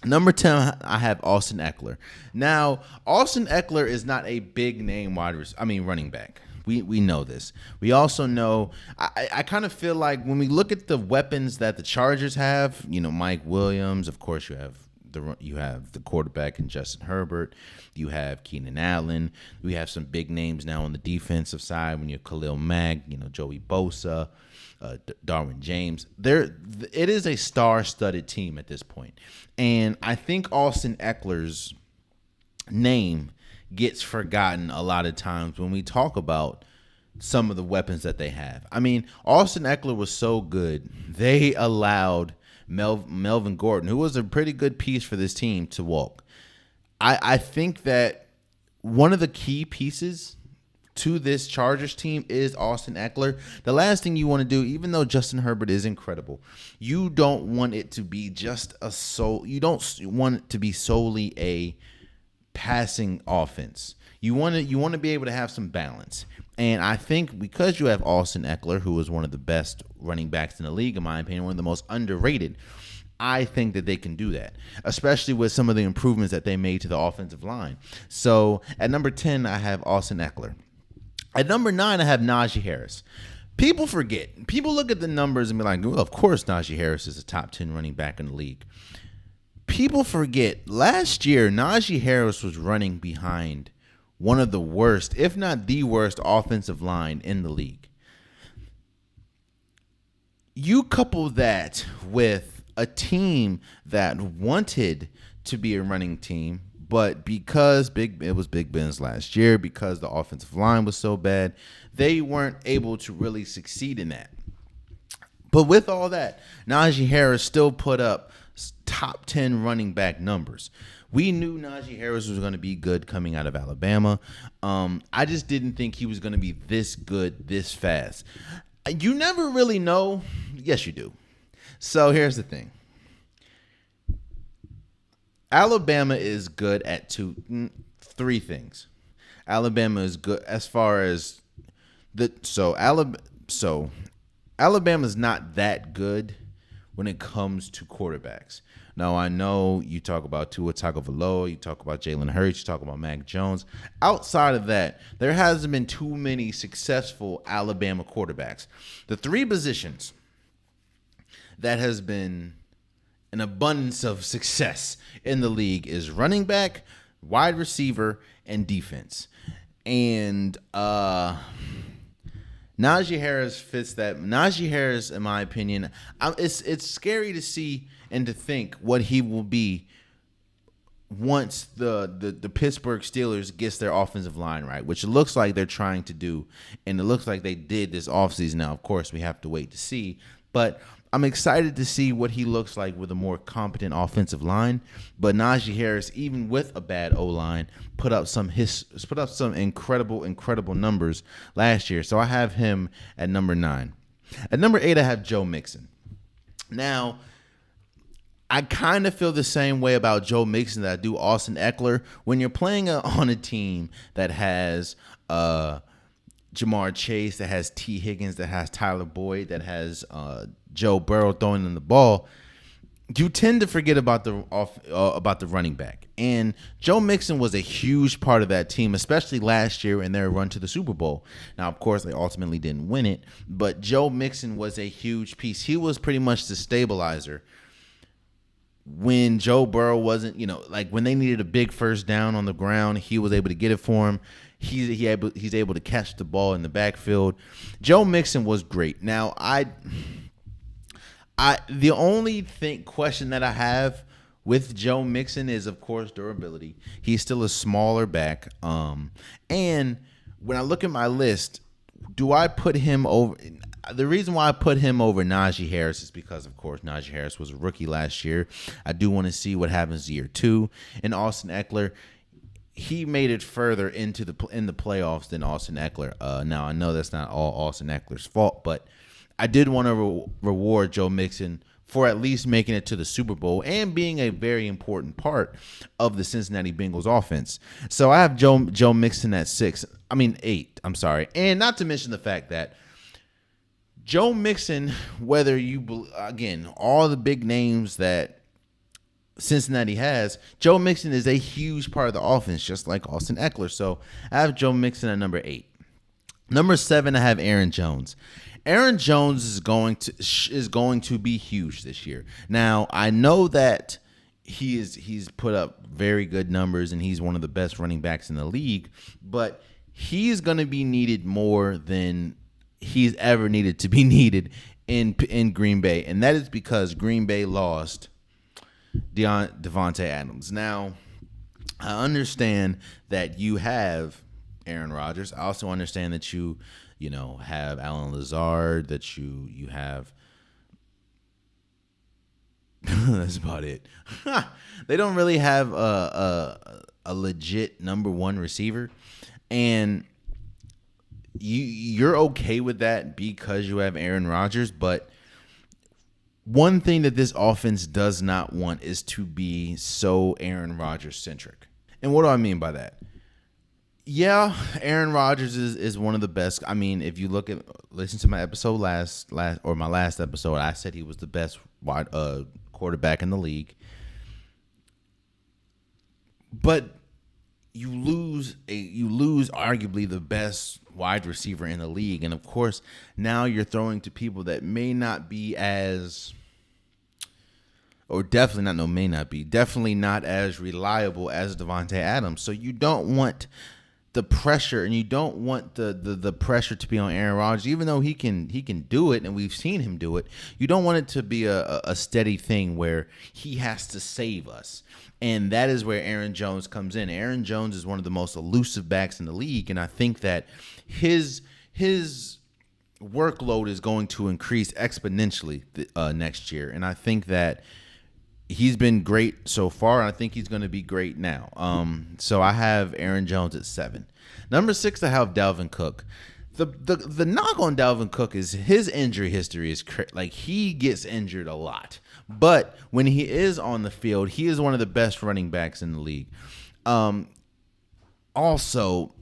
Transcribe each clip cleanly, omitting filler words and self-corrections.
Number 10, I have Austin Eckler. Now, Austin Eckler is not a big name running back. We know this. We also know, I kind of feel like when we look at the weapons that the Chargers have, Mike Williams, of course you have the quarterback in Justin Herbert. You have Keenan Allen. We have some big names now on the defensive side when you're Khalil Mack, Joey Bosa, Darwin James. It is a star-studded team at this point. And I think Austin Eckler's name gets forgotten a lot of times when we talk about some of the weapons that they have. I mean, Austin Eckler was so good. They allowed Melvin Gordon, who was a pretty good piece for this team, to walk. I think that one of the key pieces to this Chargers team is Austin Eckler. The last thing you want to do, even though Justin Herbert is incredible, you don't want it to be you don't want it to be solely a passing offense. You want to be able to have some balance. And I think because you have Austin Eckler, who is one of the best running backs in the league, in my opinion, one of the most underrated, I think that they can do that, especially with some of the improvements that they made to the offensive line. So at number 10, I have Austin Eckler. At number 9, I have Najee Harris. People forget. People look at the numbers and be like, well, of course Najee Harris is a top 10 running back in the league. People forget, last year, Najee Harris was running behind one of the worst, if not the worst, offensive line in the league. You couple that with a team that wanted to be a running team, but because it was Big Ben's last year, because the offensive line was so bad, they weren't able to really succeed in that. But with all that, Najee Harris still put up top 10 running back numbers. We knew Najee Harris was going to be good coming out of Alabama. I just didn't think he was going to be this good this fast. You never really know. Yes, you do. So here's the thing. Alabama is good at three things. Alabama is good as far as Alabama's not that good when it comes to quarterbacks. Now, I know you talk about Tua Tagovailoa, you talk about Jalen Hurts, you talk about Mac Jones. Outside of that, there hasn't been too many successful Alabama quarterbacks. The three positions that has been an abundance of success in the league is running back, wide receiver, and defense. And Najee Harris fits that. Najee Harris, in my opinion, it's scary to see and to think what he will be once the Pittsburgh Steelers gets their offensive line right, which it looks like they're trying to do, and it looks like they did this offseason. Now, of course, we have to wait to see, but I'm excited to see what he looks like with a more competent offensive line. But Najee Harris, even with a bad O-line, put up some incredible numbers last year. So I have him at number 9. At number 8, I have Joe Mixon. Now, I kind of feel the same way about Joe Mixon that I do Austin Eckler. When you're playing on a team that has Jamar Chase, that has T. Higgins, that has Tyler Boyd, that has Joe Burrow throwing in the ball, you tend to forget about the running back. And Joe Mixon was a huge part of that team, especially last year in their run to the Super Bowl. Now, of course, they ultimately didn't win it, but Joe Mixon was a huge piece. He was pretty much the stabilizer when Joe Burrow wasn't, like when they needed a big first down on the ground, he was able to get it for him. He's able to catch the ball in the backfield. Joe Mixon was great. Now, the only question that I have with Joe Mixon is, of course, durability. He's still a smaller back. And when I look at my list, do I put him over? The reason why I put him over Najee Harris is because, of course, Najee Harris was a rookie last year. I do want to see what happens year 2. And Austin Eckler, he made it further in the playoffs than Austin Eckler. Now, I know that's not all Austin Eckler's fault, but I did want to reward Joe Mixon for at least making it to the Super Bowl and being a very important part of the Cincinnati Bengals offense. So I have Joe Mixon at 8. I'm sorry. And not to mention the fact that Joe Mixon, whether you, again, all the big names that Cincinnati has, Joe Mixon is a huge part of the offense, just like Austin Eckler. So I have Joe Mixon at number 8. Number 7, I have Aaron Jones. Aaron Jones is going to be huge this year. Now, I know that he's put up very good numbers and he's one of the best running backs in the league, but he's going to be needed more than he's ever needed to be needed in Green Bay, and that is because Green Bay lost Devontae Adams. Now, I understand that you have Aaron Rodgers. I also understand that you have Alan Lazard, that you have that's about it. They don't really have a legit number one receiver, and you're okay with that because you have Aaron Rodgers. But one thing that this offense does not want is to be so Aaron Rodgers centric. And what do I mean by that? Yeah, Aaron Rodgers is one of the best. I mean, if you listen to my episode my last episode, I said he was the best quarterback in the league. But you lose arguably the best wide receiver in the league, and of course now you're throwing to people that may not be as, or definitely not as reliable as Devontae Adams. So you don't want the pressure, and you don't want the pressure to be on Aaron Rodgers, even though he can do it, and we've seen him do it. You don't want it to be a steady thing where he has to save us. And that is where Aaron Jones comes in. Aaron Jones is one of the most elusive backs in the league, and I think that his workload is going to increase exponentially next year. And I think that he's been great so far, and I think he's going to be great now. So I have Aaron Jones at 7. Number 6, I have Dalvin Cook. The knock on Dalvin Cook is his injury history is like he gets injured a lot. But when he is on the field, he is one of the best running backs in the league. Also,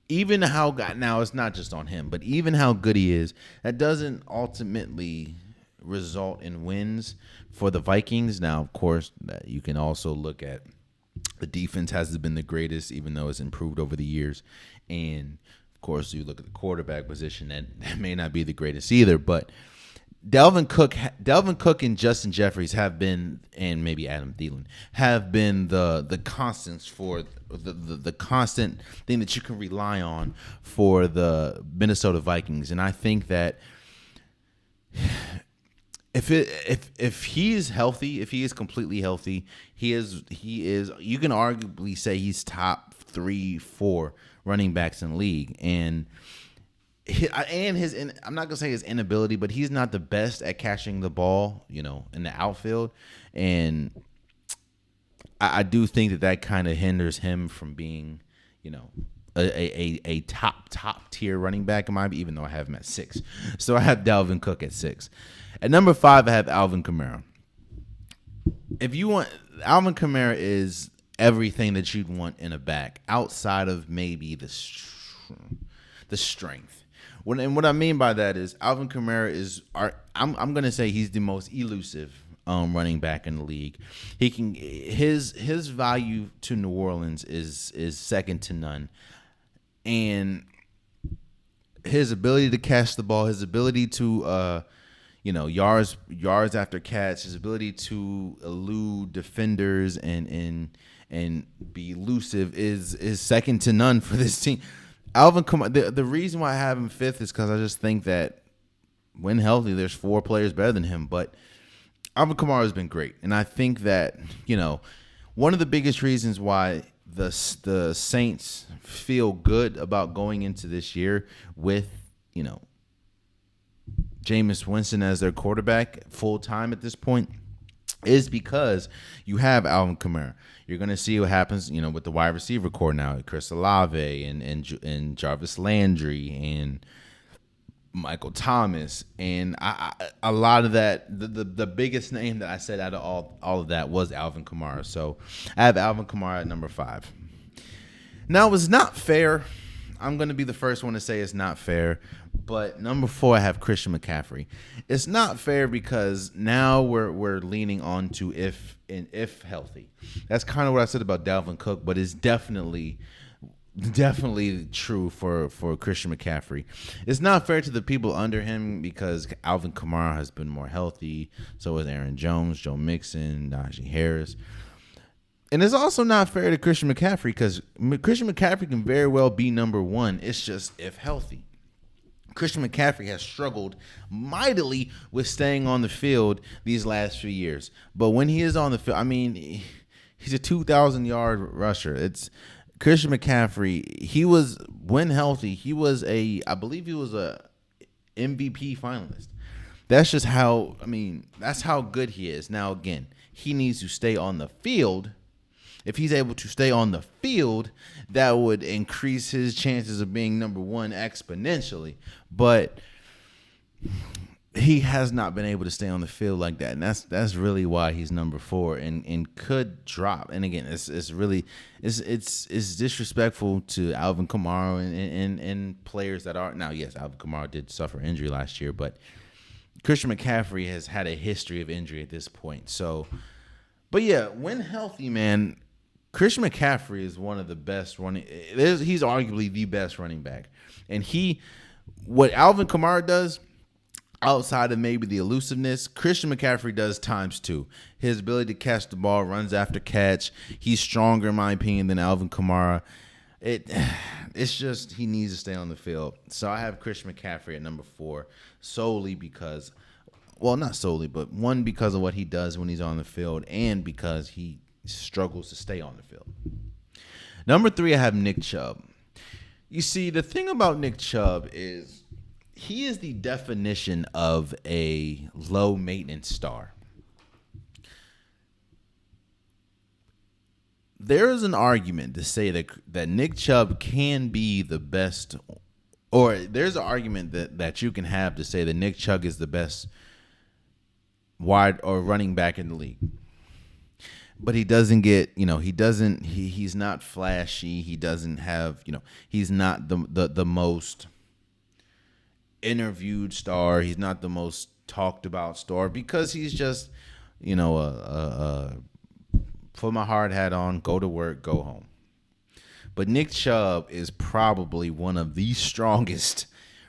even now it's not just on him, but even how good he is, that doesn't ultimately result in wins for the Vikings. Now, of course, you can also look at the defense hasn't been the greatest, even though it's improved over the years. And, of course, you look at the quarterback position, that may not be the greatest either. But Dalvin Cook and Justin Jeffries have been, and maybe Adam Thielen, have been the constants for the constant thing that you can rely on for the Minnesota Vikings. And I think that if he is healthy, if he is completely healthy, he is you can arguably say he's top 3-4 running backs in the league. And I'm not gonna say his inability, but he's not the best at catching the ball, in the outfield. And I do think that kind of hinders him from being, a top tier running back in my, even though I have him at 6. So I have Dalvin Cook at 6. At number 5, I have Alvin Kamara. If you want, Alvin Kamara is everything that you'd want in a back, outside of maybe the strength. What I mean by that is Alvin Kamara is I'm gonna say he's the most elusive running back in the league. His value to New Orleans is second to none, and his ability to catch the ball, his ability to yards after catch, his ability to elude defenders and be elusive is second to none for this team. Alvin Kamara, the reason why I have him 5th is because I just think that when healthy, there's 4 players better than him. But Alvin Kamara has been great, and I think that one of the biggest reasons why the Saints feel good about going into this year with Jameis Winston as their quarterback full time at this point is because you have Alvin Kamara. You're going to see what happens, with the wide receiver core now, Chris Olave and Jarvis Landry and Michael Thomas, and a lot of that. The biggest name that I said out of all of that was Alvin Kamara. So I have Alvin Kamara at number 5. Now, it's not fair. I'm going to be the first one to say it's not fair, But number 4, I have Christian McCaffrey. It's not fair because now we're leaning on to if healthy. That's kind of what I said about Dalvin Cook, but it's definitely true for Christian McCaffrey. It's not fair to the people under him because Alvin Kamara has been more healthy. So is Aaron Jones, Joe Mixon, Najee Harris. And it's also not fair to Christian McCaffrey because Christian McCaffrey can very well be number 1. It's just if healthy. Christian McCaffrey has struggled mightily with staying on the field these last few years. But when he is on the field, I mean, he's a 2,000-yard rusher. It's Christian McCaffrey. He was, when healthy, I believe he was a MVP finalist. That's just how, that's how good he is. Now, again, he needs to stay on the field. If he's able to stay on the field, that would increase his chances of being number 1 exponentially. But he has not been able to stay on the field like that, and that's really why he's number 4 and could drop. And again, it's disrespectful to Alvin Kamara and players that are now. Yes, Alvin Kamara did suffer injury last year, but Christian McCaffrey has had a history of injury at this point. So, but yeah, when healthy, man. Christian McCaffrey is one of the best running. He's arguably the best running back, and what Alvin Kamara does, outside of maybe the elusiveness, Christian McCaffrey does times 2. His ability to catch the ball, runs after catch. He's stronger, in my opinion, than Alvin Kamara. It's just he needs to stay on the field. So I have Christian McCaffrey at number 4 solely because, well, not solely, but 1, because of what he does when he's on the field, and because he struggles to stay on the field. Number 3, I have Nick Chubb. You see, the thing about Nick Chubb is he is the definition of a low maintenance star. There is an argument to say that Nick Chubb can be the best, or there's an argument that you can have to say that Nick Chubb is the best wide or running back in the league. But he doesn't get, he's not flashy. He doesn't have, he's not the most interviewed star. He's not the most talked about star because he's just, put my hard hat on, go to work, go home. But Nick Chubb is probably one of the strongest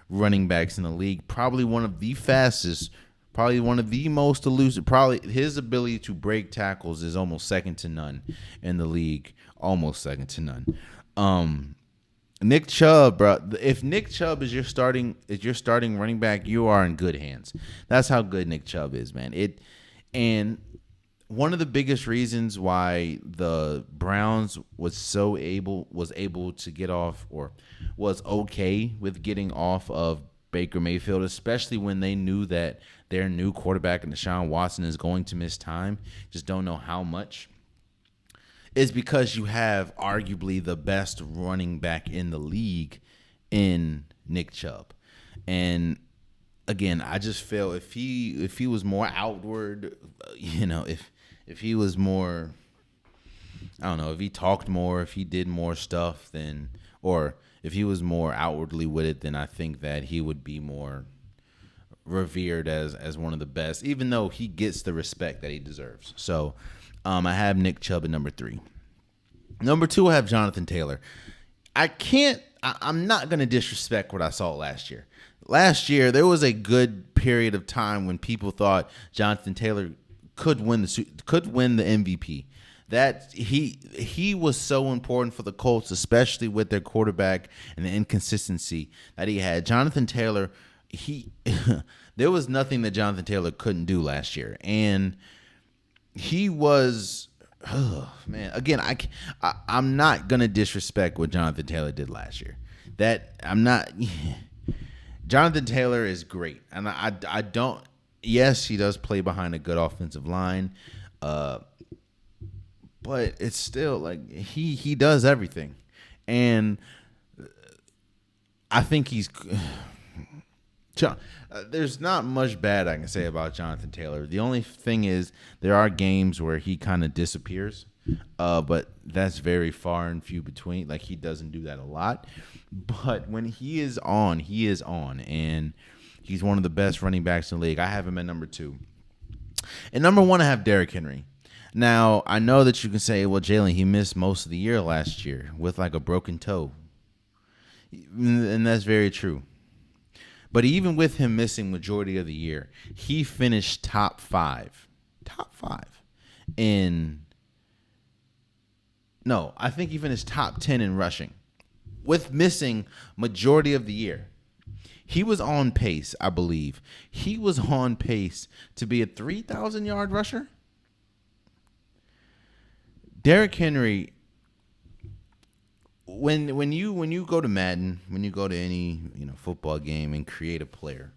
running backs in the league, probably one of the fastest, probably one of the most elusive. Probably his ability to break tackles is almost second to none in the league. Almost second to none. Nick Chubb, bro. If Nick Chubb is your starting running back, you are in good hands. That's how good Nick Chubb is, man. And one of the biggest reasons why the Browns was able to get off, or was okay with getting off of Baker Mayfield, especially when they knew that their new quarterback, Deshaun Watson, is going to miss time, just don't know how much, is because you have arguably the best running back in the league in Nick Chubb. And again, I just feel if he was more outward, if he was more, I don't know, if he talked more, if he did more stuff, or if he was more outwardly with it, then I think that he would be more revered as one of the best, even though he gets the respect that he deserves. So I have Nick Chubb at number 3. Number 2, I have Jonathan Taylor. I'm not going to disrespect what I saw last year. Last year, there was a good period of time when people thought Jonathan Taylor could win the MVP. That he was so important for the Colts, especially with their quarterback and the inconsistency that he had. Jonathan Taylor, there was nothing that Jonathan Taylor couldn't do last year, and he was, again, I'm not gonna disrespect what Jonathan Taylor did last year. Jonathan Taylor is great, and I don't. Yes, he does play behind a good offensive line, but it's still like he does everything, and I think there's not much bad I can say about Jonathan Taylor. The only thing is there are games where he kind of disappears, But that's very far and few between. Like, he doesn't do that a lot. But when he is on, and he's one of the best running backs in the league. I have him at number 2. And number 1, I have Derrick Henry. Now, I know that you can say, well, Jalen, he missed most of the year last year with like a broken toe. And that's very true. But even with him missing majority of the year, he finished top 5. Top 5 in... No, I think he finished top 10 in rushing with missing majority of the year. He was on pace, I believe. He was on pace to be a 3,000-yard rusher. Derrick Henry, when you go to Madden, when you go to any football game and create a player,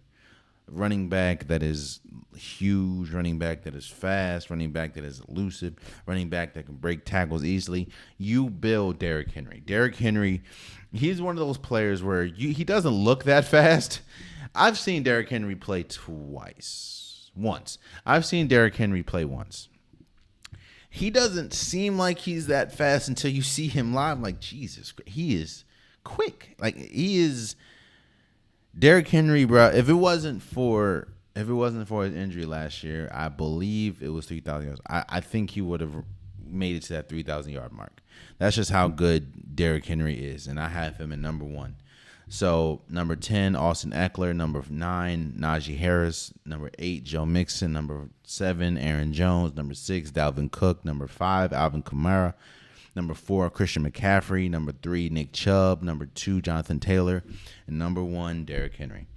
running back that is huge, running back that is fast, running back that is elusive, running back that can break tackles easily, you build Derrick Henry. Derrick Henry, he's one of those players where he doesn't look that fast. I've seen Derrick Henry play once. I've seen Derrick Henry play once. He doesn't seem like he's that fast until you see him live. Like, Jesus, he is quick. Like, he is Derrick Henry, bro. If it wasn't for his injury last year, I believe it was 3,000 yards. I think he would have made it to that 3,000-yard mark. That's just how good Derrick Henry is, and I have him at number 1. So, number 10, Austin Eckler. Number 9, Najee Harris. Number 8, Joe Mixon. Number 7, Aaron Jones. Number 6, Dalvin Cook. Number 5, Alvin Kamara. Number 4, Christian McCaffrey. Number 3, Nick Chubb. Number 2, Jonathan Taylor. And number 1, Derrick Henry.